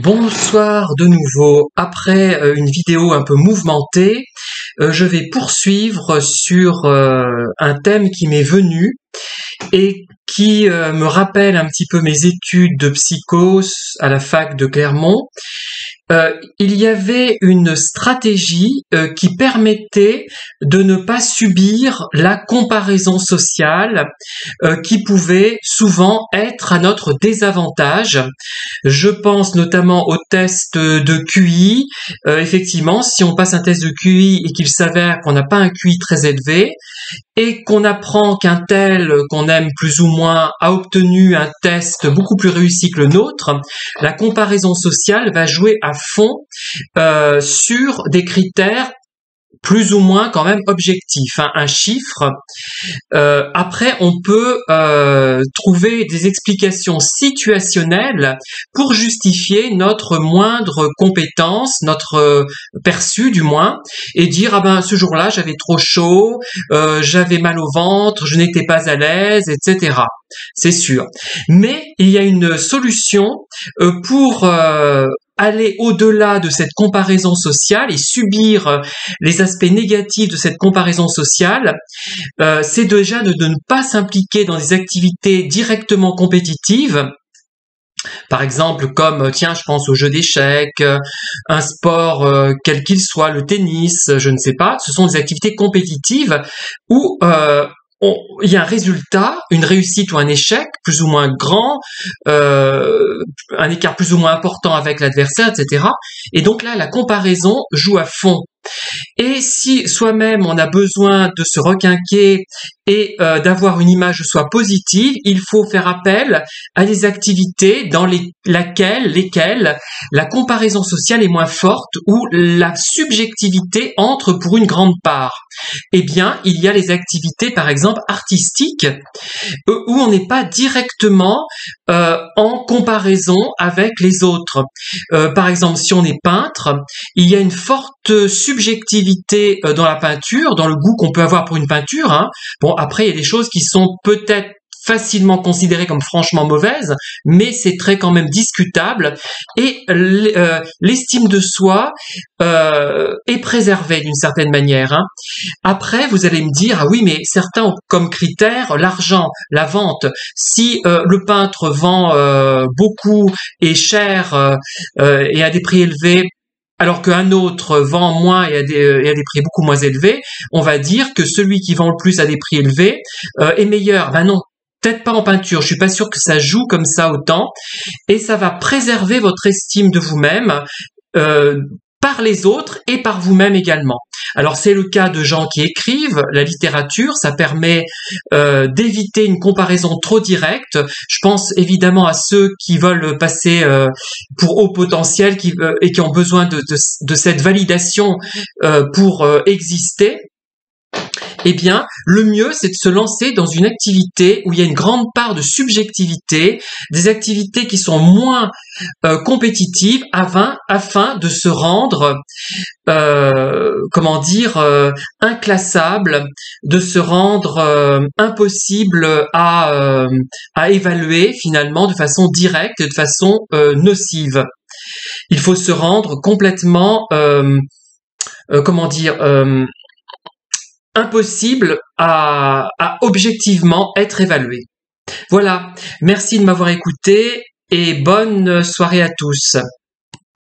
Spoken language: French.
Bonsoir de nouveau. Après une vidéo un peu mouvementée, je vais poursuivre sur un thème qui m'est venu et qui me rappelle un petit peu mes études de psycho à la fac de Clermont. Il y avait une stratégie qui permettait de ne pas subir la comparaison sociale qui pouvait souvent être à notre désavantage. Je pense notamment au test de QI. Effectivement, si on passe un test de QI et qu'il s'avère qu'on n'a pas un QI très élevé et qu'on apprend qu'un tel qu'on aime plus ou moins a obtenu un test beaucoup plus réussi que le nôtre, la comparaison sociale va jouer à fond sur des critères plus ou moins quand même objectifs, hein, un chiffre. Après, on peut trouver des explications situationnelles pour justifier notre moindre compétence, notre perçu du moins, et dire ah ben ce jour-là j'avais trop chaud, j'avais mal au ventre, je n'étais pas à l'aise, etc. C'est sûr. Mais il y a une solution pour aller au-delà de cette comparaison sociale et subir les aspects négatifs de cette comparaison sociale, c'est déjà de ne pas s'impliquer dans des activités directement compétitives. Par exemple, comme, tiens, je pense au jeu d'échecs, un sport quel qu'il soit, le tennis, je ne sais pas, ce sont des activités compétitives où il y a un résultat, une réussite ou un échec plus ou moins grand, un écart plus ou moins important avec l'adversaire, etc. Et donc là, la comparaison joue à fond. Et si soi-même on a besoin de se requinquer et d'avoir une image de soi positive, il faut faire appel à des activités dans lesquelles la comparaison sociale est moins forte, où la subjectivité entre pour une grande part. Eh bien, il y a les activités, par exemple, artistiques, où on n'est pas directement en comparaison avec les autres. Par exemple, si on est peintre, il y a une forte subjectivité dans la peinture, dans le goût qu'on peut avoir pour une peinture, hein. Bon, après, il y a des choses qui sont peut-être facilement considérées comme franchement mauvaises, mais c'est très quand même discutable, et l'estime de soi est préservée d'une certaine manière, hein. Après, vous allez me dire, ah oui, mais certains ont comme critère l'argent, la vente. Si le peintre vend beaucoup et cher et à des prix élevés, alors qu'un autre vend moins et à des prix beaucoup moins élevés, on va dire que celui qui vend le plus à des prix élevés est meilleur. Ben non, peut-être pas en peinture, je suis pas sûr que ça joue comme ça autant, et ça va préserver votre estime de vous-même par les autres et par vous-même également. Alors c'est le cas de gens qui écrivent, la littérature, ça permet d'éviter une comparaison trop directe. Je pense évidemment à ceux qui veulent passer pour haut potentiel et qui ont besoin de cette validation pour exister. Eh bien, le mieux, c'est de se lancer dans une activité où il y a une grande part de subjectivité, des activités qui sont moins compétitives afin de se rendre, inclassable, de se rendre impossible à évaluer finalement de façon directe et de façon nocive. Il faut se rendre complètement, impossible à objectivement être évalué. Voilà, merci de m'avoir écouté et bonne soirée à tous.